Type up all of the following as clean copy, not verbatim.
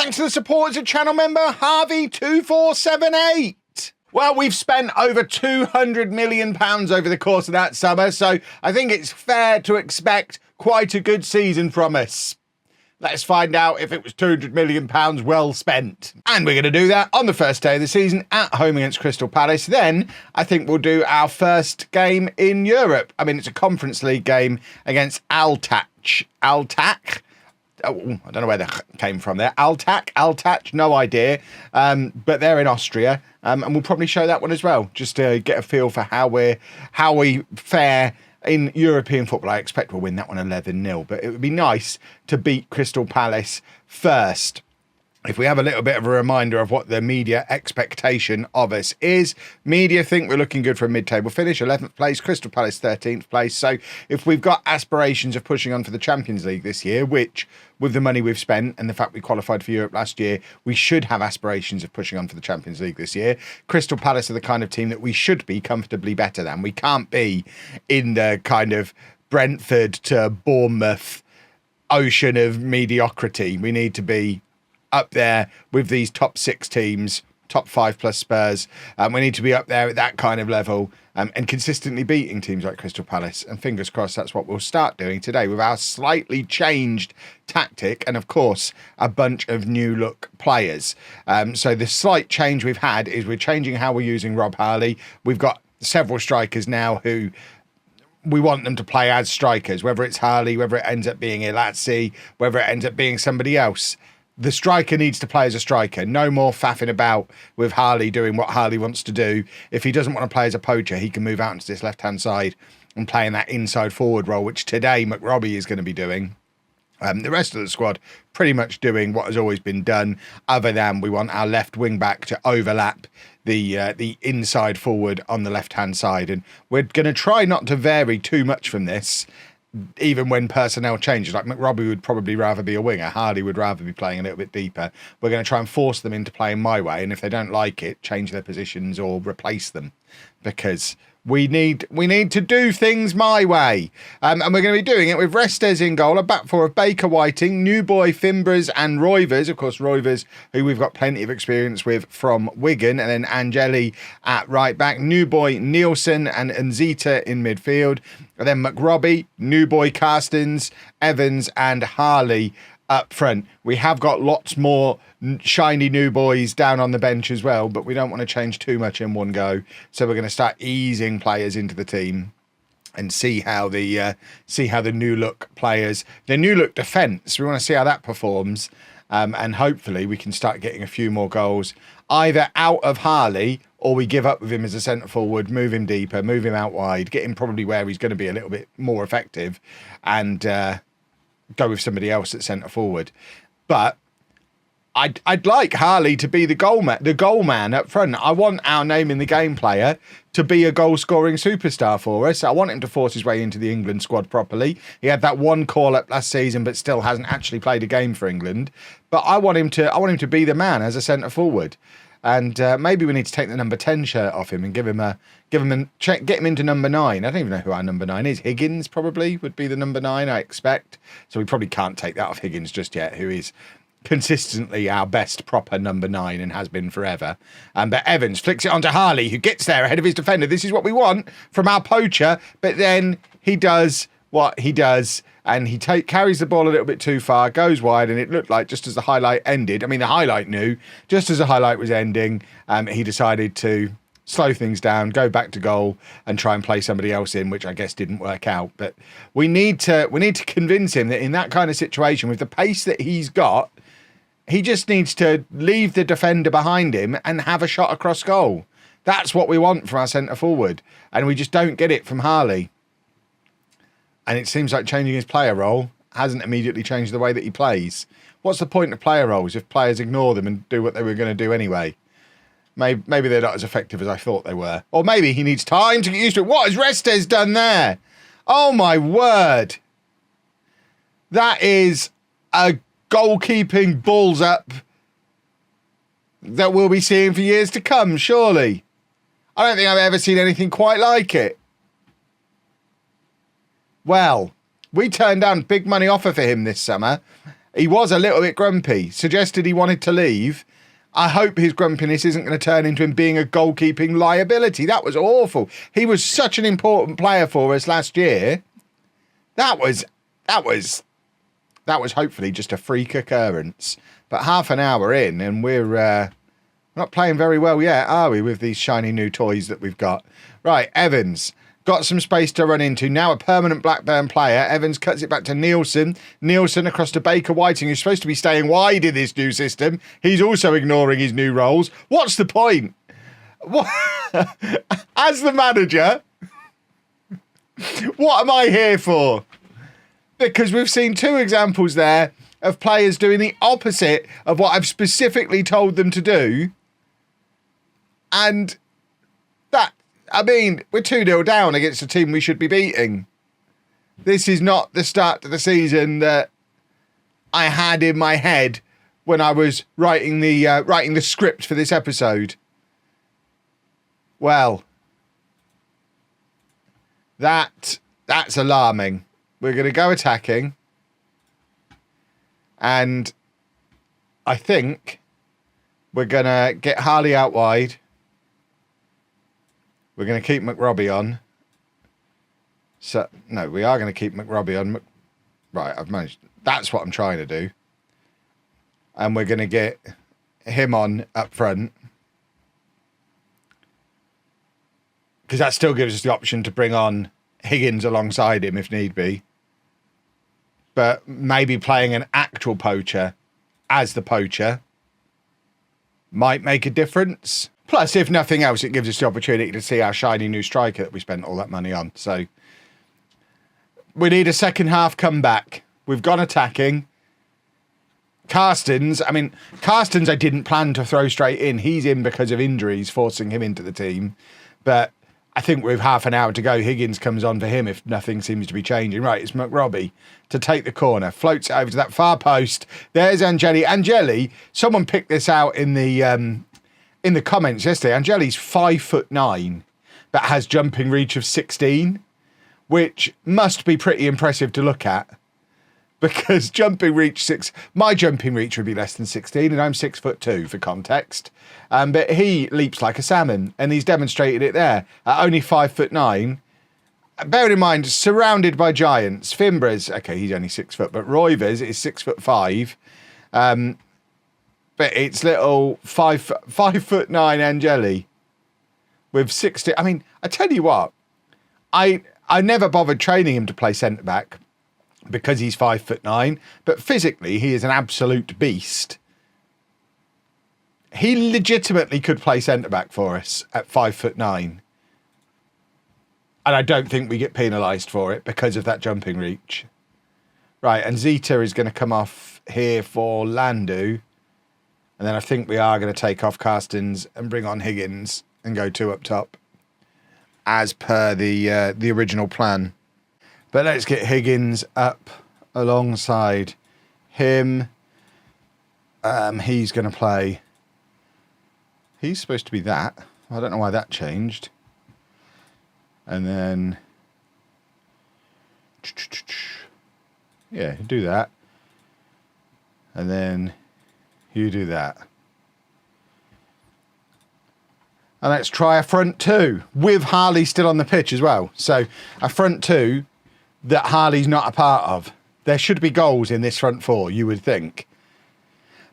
thanks to the supporters of channel member Harvey2478. Well, we've spent over £200 million over the course of that summer, so I think it's fair to expect quite a good season from us. Let's find out if it was £200 million well spent. And we're going to do that on the first day of the season at home against Crystal Palace. Then I think we'll do our first game in Europe. I mean, it's a Conference League game against Altach. Altach? Oh, I don't know where that came from there. Altach, no idea. But they're in Austria. And we'll probably show that one as well, just to get a feel for how we fare in European football. I expect we'll win that one 11-0, but it would be nice to beat Crystal Palace first. If we have a little bit of a reminder of what the media expectation of us is, media think we're looking good for a mid-table finish, 11th place, Crystal Palace 13th place. So if we've got aspirations of pushing on for the Champions League this year, which with the money we've spent and the fact we qualified for Europe last year, we should have aspirations of pushing on for the Champions League this year. Crystal Palace are the kind of team that we should be comfortably better than. We can't be in the kind of Brentford to Bournemouth ocean of mediocrity. We need to be up there with these top 6 teams, top 5 plus Spurs. We need to be up there at that kind of level and consistently beating teams like Crystal Palace. And fingers crossed that's what we'll start doing today with our slightly changed tactic and, of course, a bunch of new look players. So the slight change we've had is we're changing how we're using Rob Harley. We've got several strikers now who we want them to play as strikers, whether it's Harley, whether it ends up being Elazzi, whether it ends up being somebody else. The striker needs to play as a striker. No more faffing about with Harley doing what Harley wants to do. If he doesn't want to play as a poacher, he can move out into this left-hand side and play in that inside forward role, which today McRobbie is going to be doing. The rest of the squad pretty much doing what has always been done, other than we want our left wing back to overlap the inside forward on the left-hand side. And we're going to try not to vary too much from this, even when personnel changes. Like McRobbie would probably rather be a winger. Harley would rather be playing a little bit deeper. We're going to try and force them into playing my way. And if they don't like it, change their positions or replace them, because we need to do things my way. And we're going to be doing it with Restes in goal, a back four of Baker, Whiting, New Boy, Fimbres and Roivers. Of course, Roivers, who we've got plenty of experience with from Wigan. And then Angeli at right back, New Boy, Nielsen and Nzita in midfield. And then McRobbie, New Boy, Carstens, Evans and Harley up front. We have got lots more shiny new boys down on the bench as well, but we don't want to change too much in one go. So we're going to start easing players into the team and see how the new look players, the new look defence, we want to see how that performs. And hopefully we can start getting a few more goals either out of Harley, or we give up with him as a centre forward, move him deeper, move him out wide, get him probably where he's going to be a little bit more effective, and go with somebody else at centre forward. But I'd like Harley to be the goal man up front. I want our name in the game player to be a goal scoring superstar for us. I want him to force his way into the England squad properly. He had that one call up last season, but still hasn't actually played a game for England. But I want him to be the man as a centre forward. And maybe we need to take the number 10 shirt off him and get him into number 9. I don't even know who our number 9 is. Higgins probably would be the number 9, I expect. So we probably can't take that off Higgins just yet, who is consistently our best proper number 9 and has been forever. But Evans flicks it onto Harley, who gets there ahead of his defender. This is what we want from our poacher. But then he does what he does, and he carries the ball a little bit too far, goes wide, and it looked like just as the highlight ended, I mean, the highlight knew, just as the highlight was ending, he decided to slow things down, go back to goal, and try and play somebody else in, which I guess didn't work out. But we need to convince him that in that kind of situation, with the pace that he's got, he just needs to leave the defender behind him and have a shot across goal. That's what we want from our centre forward, and we just don't get it from Harley. And it seems like changing his player role hasn't immediately changed the way that he plays. What's the point of player roles if players ignore them and do what they were going to do anyway? Maybe they're not as effective as I thought they were. Or maybe he needs time to get used to it. What has Restes done there? Oh, my word. That is a goalkeeping balls up that we'll be seeing for years to come, surely. I don't think I've ever seen anything quite like it. Well, we turned down big money offer for him this summer. He was a little bit grumpy, suggested he wanted to leave. I hope his grumpiness isn't going to turn into him being a goalkeeping liability. That was awful. He was such an important player for us last year. That was hopefully just a freak occurrence. But half an hour in and we're not playing very well yet, are we, with these shiny new toys that we've got? Right, Evans. Got some space to run into. Now a permanent Blackburn player. Evans cuts it back to Nielsen. Nielsen across to Baker Whiting, who's supposed to be staying wide in this new system. He's also ignoring his new roles. What's the point? What? As the manager, what am I here for? Because we've seen 2 examples there of players doing the opposite of what I've specifically told them to do. And that, I mean, we're 2-0 down against a team we should be beating. This is not the start to the season that I had in my head when I was writing the script for this episode. Well, that's alarming. We're going to go attacking. And I think we're going to get Harley out wide. We're going to keep McRobbie on. So, no, we are going to keep McRobbie on. Right, I've managed. That's what I'm trying to do. And we're going to get him on up front. Because that still gives us the option to bring on Higgins alongside him if need be. But maybe playing an actual poacher as the poacher might make a difference. Plus, if nothing else, it gives us the opportunity to see our shiny new striker that we spent all that money on. So we need a second half comeback. We've gone attacking. Carstens I didn't plan to throw straight in. He's in because of injuries, forcing him into the team. But I think with half an hour to go, Higgins comes on for him if nothing seems to be changing. Right, it's McRobbie to take the corner. Floats it over to that far post. There's Angeli. Angeli, someone picked this out in the comments yesterday. Angeli's 5'9", but has jumping reach of 16, which must be pretty impressive to look at. Because jumping reach 6, my jumping reach would be less than 16, and I'm 6'2" for context. But he leaps like a salmon, and he's demonstrated it there at only 5'9". Bearing in mind, surrounded by giants. Fimbres, okay, he's only 6 foot, but Roivers is 6'5". But it's little 5'9" Angeli with 60. I mean, I tell you what, I never bothered training him to play centre back because he's 5'9", but physically he is an absolute beast. He legitimately could play centre back for us at 5'9". And I don't think we get penalised for it because of that jumping reach. Right, and Zeta is going to come off here for Landu. And then I think we are going to take off Carstens and bring on Higgins and go 2 up top, as per the original plan. But let's get Higgins up alongside him. He's going to play. He's supposed to be that. I don't know why that changed. And then, yeah, do that. And then you do that. And let's try a front 2 with Harley still on the pitch as well. So a front 2 that Harley's not a part of. There should be goals in this front 4, you would think.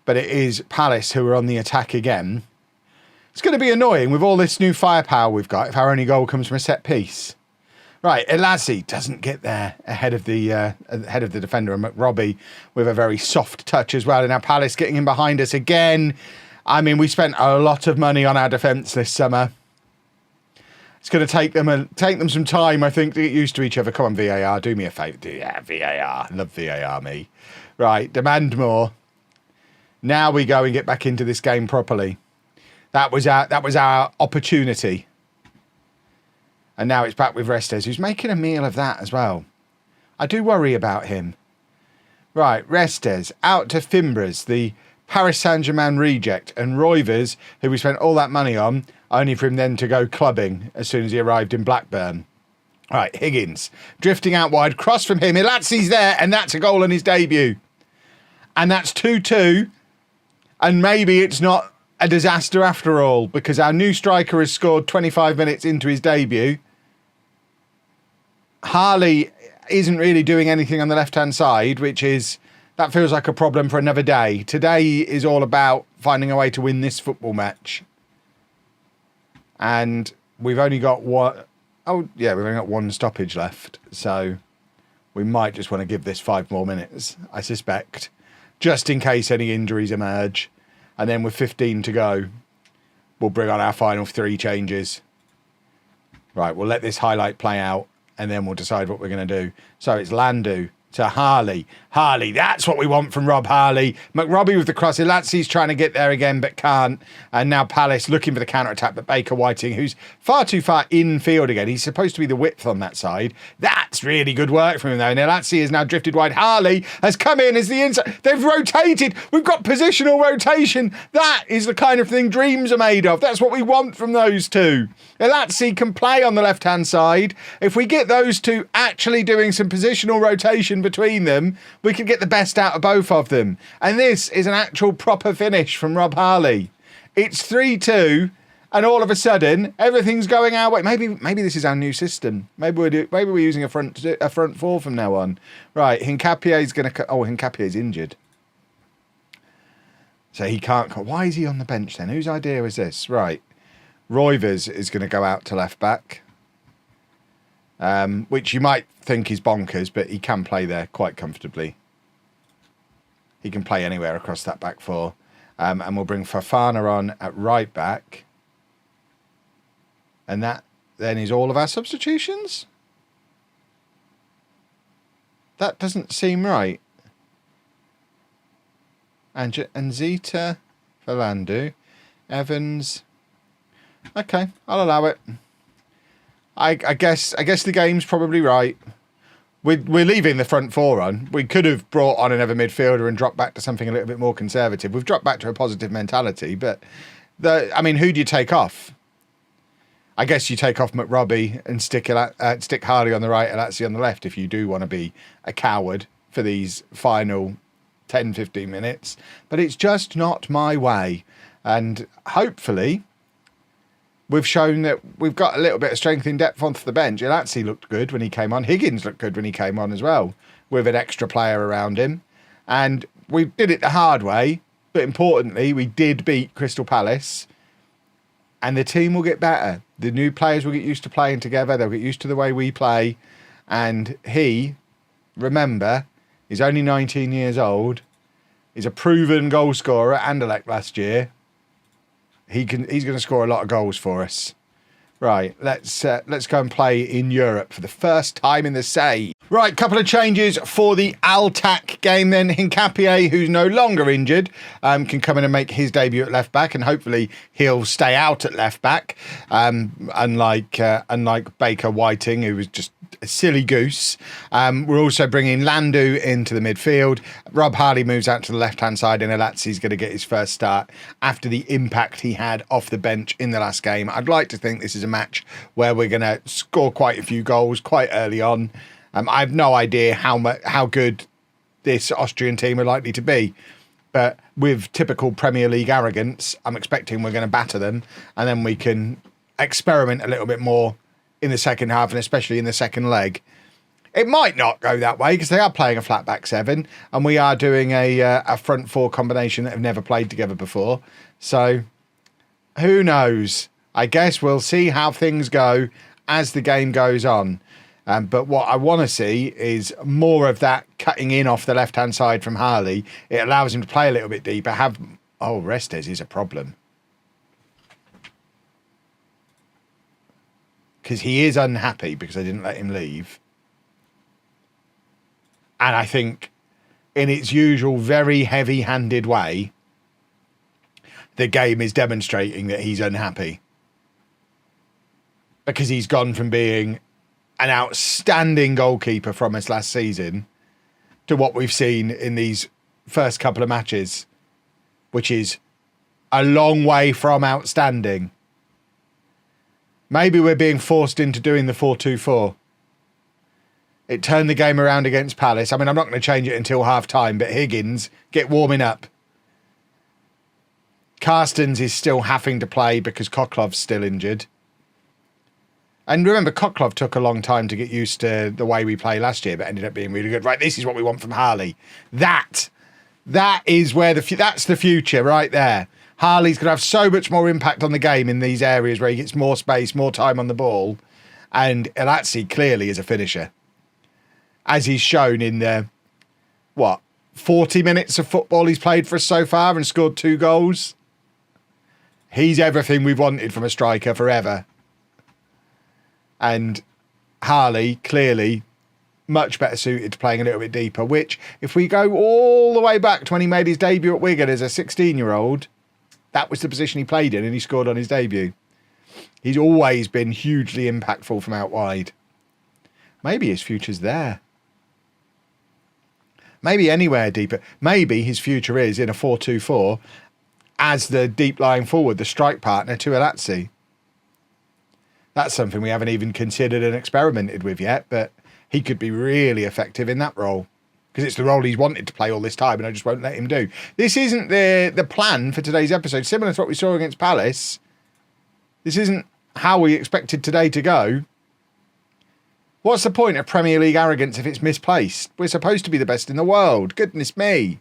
But it is Palace who are on the attack again. It's going to be annoying with all this new firepower we've got if our only goal comes from a set piece. Right, Elazi doesn't get there ahead of the defender, and McRobbie with a very soft touch as well. And now Palace getting in behind us again. I mean, we spent a lot of money on our defence this summer. It's going to take them some time, I think, to get used to each other. Come on, VAR, do me a favour. Yeah, VAR. Love VAR, me. Right, demand more. Now we go and get back into this game properly. That was our opportunity. And now it's back with Restes, who's making a meal of that as well. I do worry about him. Right, Restes out to Fimbres, the Paris Saint-Germain reject, and Roivers, who we spent all that money on, only for him then to go clubbing as soon as he arrived in Blackburn. Right, Higgins drifting out wide, cross from him. Ilatsi's there, and that's a goal on his debut. And that's 2-2. And maybe it's not a disaster after all, because our new striker has scored 25 minutes into his debut. Harley isn't really doing anything on the left-hand side, that feels like a problem for another day. Today is all about finding a way to win this football match. And we've only got one... Oh, yeah, we've only got one stoppage left. So we might just want to give this 5 more minutes, I suspect, just in case any injuries emerge. And then with 15 to go, we'll bring on our final 3 changes. Right, we'll let this highlight play out, and then we'll decide what we're going to do. So it's Landu to Harley. Harley, that's what we want from Rob Harley. McRobbie with the cross. Elatsi's trying to get there again, but can't. And now Palace looking for the counter-attack, but Baker Whiting, who's far too far infield again. He's supposed to be the width on that side. That's really good work from him, though. And Elatsi has now drifted wide. Harley has come in as the inside. They've rotated. We've got positional rotation. That is the kind of thing dreams are made of. That's what we want from those two. Elatsi can play on the left-hand side. If we get those two actually doing some positional rotation between them, we can get the best out of both of them. And this is an actual proper finish from Rob Harley. It's 3-2, and all of a sudden, everything's going our way. Maybe this is our new system. Maybe we're using a front 4 from now on. Right, Hincapie's going to... Oh, Hincapie's injured. So he can't... Why is he on the bench then? Whose idea is this? Right. Roivers is going to go out to left back. Which you might think is bonkers, but he can play there quite comfortably. He can play anywhere across that back 4. And we'll bring Fafana on at right back. And that then is all of our substitutions? That doesn't seem right. And Zeta for Landu. Evans. Okay, I'll allow it. I guess the game's probably right. We're leaving the front 4 on. We could have brought on another midfielder and dropped back to something a little bit more conservative. We've dropped back to a positive mentality, but who do you take off? I guess you take off McRobbie and stick Harley on the right and Latsi on the left if you do want to be a coward for these final 10-15 minutes. But it's just not my way. And hopefully... we've shown that we've got a little bit of strength in depth onto the bench. Elatsi looked good when he came on. Higgins looked good when he came on as well, with an extra player around him. And we did it the hard way, but importantly, we did beat Crystal Palace. And the team will get better. The new players will get used to playing together. They'll get used to the way we play. And he, remember, is only 19 years old. He's a proven goal scorer at Anderlecht last year. He's going to score a lot of goals for us. Right, let's go and play in Europe for the first time in the Say. Right, couple of changes for the Altac game then. Hincapie, who's no longer injured, can come in and make his debut at left back, and hopefully he'll stay out at left back. Unlike Baker Whiting, who was just a silly goose. We're also bringing Landu into the midfield. Rob Harley moves out to the left-hand side, and Elatsi's going to get his first start after the impact he had off the bench in the last game. I'd like to think this is a match where we're going to score quite a few goals quite early on. I have no idea how good this Austrian team are likely to be, but with typical Premier League arrogance, I'm expecting we're going to batter them, and then we can experiment a little bit more in the second half, and especially in the second leg. It might not go that way because they are playing a flat back 7, and we are doing a front 4 combination that have never played together before. So who knows? I guess we'll see how things go as the game goes on. But what I want to see is more of that cutting in off the left-hand side from Harley. It allows him to play a little bit deeper. Restes is a problem. Because he is unhappy because I didn't let him leave. And I think in its usual very heavy-handed way, the game is demonstrating that he's unhappy. Because he's gone from being an outstanding goalkeeper from us last season to what we've seen in these first couple of matches, which is a long way from outstanding. Maybe we're being forced into doing the 4-2-4. It turned the game around against Palace. I mean, I'm not going to change it until half-time, but Higgins, get warming up. Carstens is still having to play because Koklov's still injured. And remember, Koklov took a long time to get used to the way we played last year, but ended up being really good. Right, this is what we want from Harley. That is where that's the future right there. Harley's going to have so much more impact on the game in these areas where he gets more space, more time on the ball. And Elatsi clearly is a finisher. As he's shown in the, 40 minutes of football he's played for us so far and scored 2 goals. He's everything we've wanted from a striker forever. And Harley, clearly, much better suited to playing a little bit deeper, which, if we go all the way back to when he made his debut at Wigan as a 16-year-old, that was the position he played in and he scored on his debut. He's always been hugely impactful from out wide. Maybe his future's there. Maybe anywhere deeper. Maybe his future is in a 4-2-4 as the deep lying forward, the strike partner to Elatsi. That's something we haven't even considered and experimented with yet, but he could be really effective in that role because it's the role he's wanted to play all this time and I just won't let him do. This isn't the plan for today's episode. Similar to what we saw against Palace, this isn't how we expected today to go. What's the point of Premier League arrogance if it's misplaced? We're supposed to be the best in the world. Goodness me.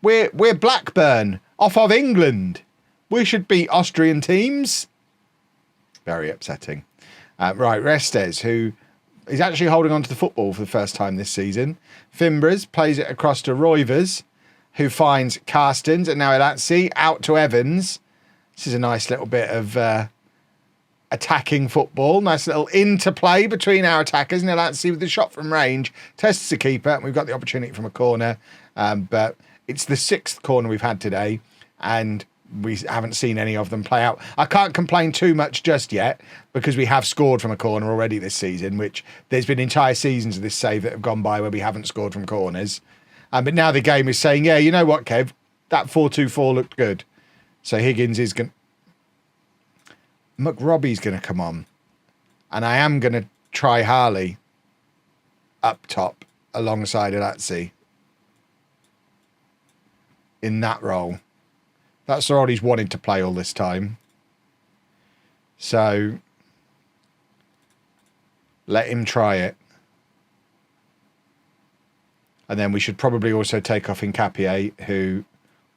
We're Blackburn, off of England. We should beat Austrian teams. Very upsetting. Right, Restes, who is actually holding on to the football for the first time this season. Fimbres plays it across to Roivers, who finds Carstens, and now Elatsi out to Evans. This is a nice little bit of attacking football. Nice little interplay between our attackers. And Elatsi with the shot from range tests the keeper, and we've got the opportunity from a corner. But it's the 6th corner we've had today, and we haven't seen any of them play out. I can't complain too much just yet because we have scored from a corner already this season, which there's been entire seasons of this save that have gone by where we haven't scored from corners. But now the game is saying, yeah, you know what, Kev? That 4-2-4 looked good. So Higgins is going to... McRobbie's going to come on. And I am going to try Harley up top alongside Elatsi in that role. That's the role he's wanted to play all this time. So let him try it. And then we should probably also take off Hincapié, who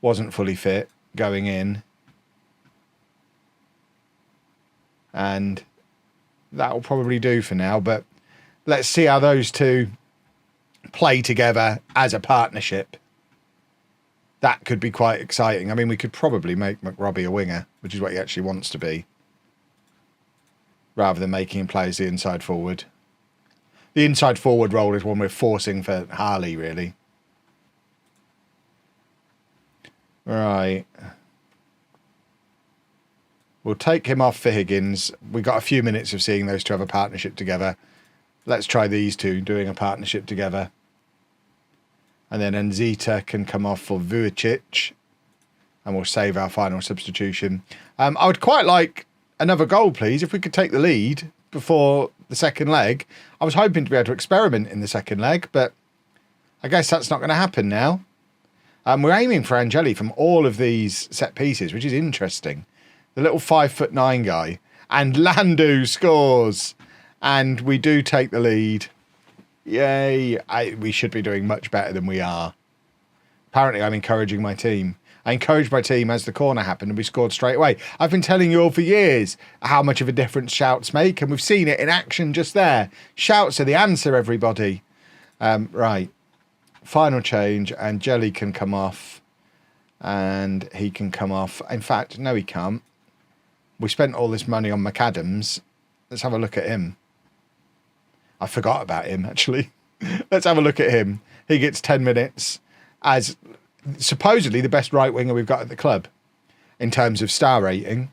wasn't fully fit going in. And that'll probably do for now. But let's see how those two play together as a partnership. That could be quite exciting. I mean, we could probably make McRobbie a winger, which is what he actually wants to be, rather than making him play as the inside forward. The inside forward role is one we're forcing for Harley, really. Right. We'll take him off for Higgins. We got a few minutes of seeing those two have a partnership together. Let's try these two doing a partnership together. And then Nzita can come off for Vujicic. And we'll save our final substitution. I would quite like another goal, please, if we could take the lead before the second leg. I was hoping to be able to experiment in the second leg, but I guess that's not going to happen now. We're aiming for Angeli from all of these set pieces, which is interesting. The little 5'9" guy. And Landu scores. And we do take the lead. Yay. We should be doing much better than we are. Apparently, I'm encouraging my team. I encouraged my team as the corner happened and we scored straight away. I've been telling you all for years how much of a difference shouts make, and we've seen it in action just there. Shouts are the answer, everybody. Right. Final change, and Jelly can come off. And he can come off. In fact, no, he can't. We spent all this money on McAdams. Let's have a look at him. I forgot about him, actually. Let's have a look at him. He gets 10 minutes as supposedly the best right winger we've got at the club in terms of star rating.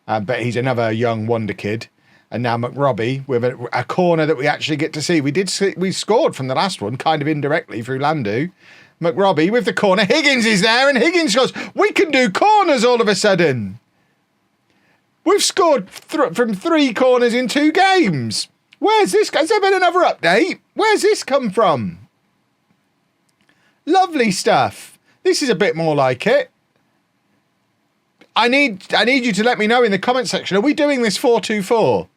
But he's another young wonder kid. And now McRobbie with a corner that we actually get to see. We scored from the last one, kind of indirectly through Landu. McRobbie with the corner. Higgins is there, and Higgins goes, we can do corners all of a sudden. We've scored from 3 corners in 2 games. Where's this? Has there been another update? Where's this come from? Lovely stuff. This is a bit more like it. I need you to let me know in the comment section. Are we doing this 424?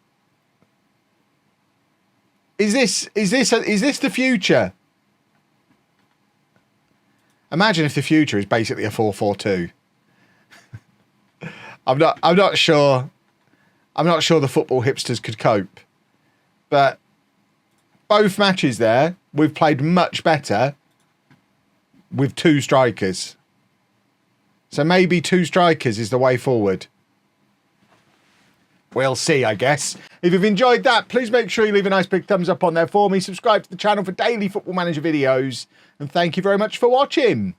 Is this the future? Imagine if the future is basically a 442. I'm not sure. I'm not sure the football hipsters could cope. But both matches there, we've played much better with 2 strikers. So maybe 2 strikers is the way forward. We'll see, I guess. If you've enjoyed that, please make sure you leave a nice big thumbs up on there for me. Subscribe to the channel for daily Football Manager videos. And thank you very much for watching.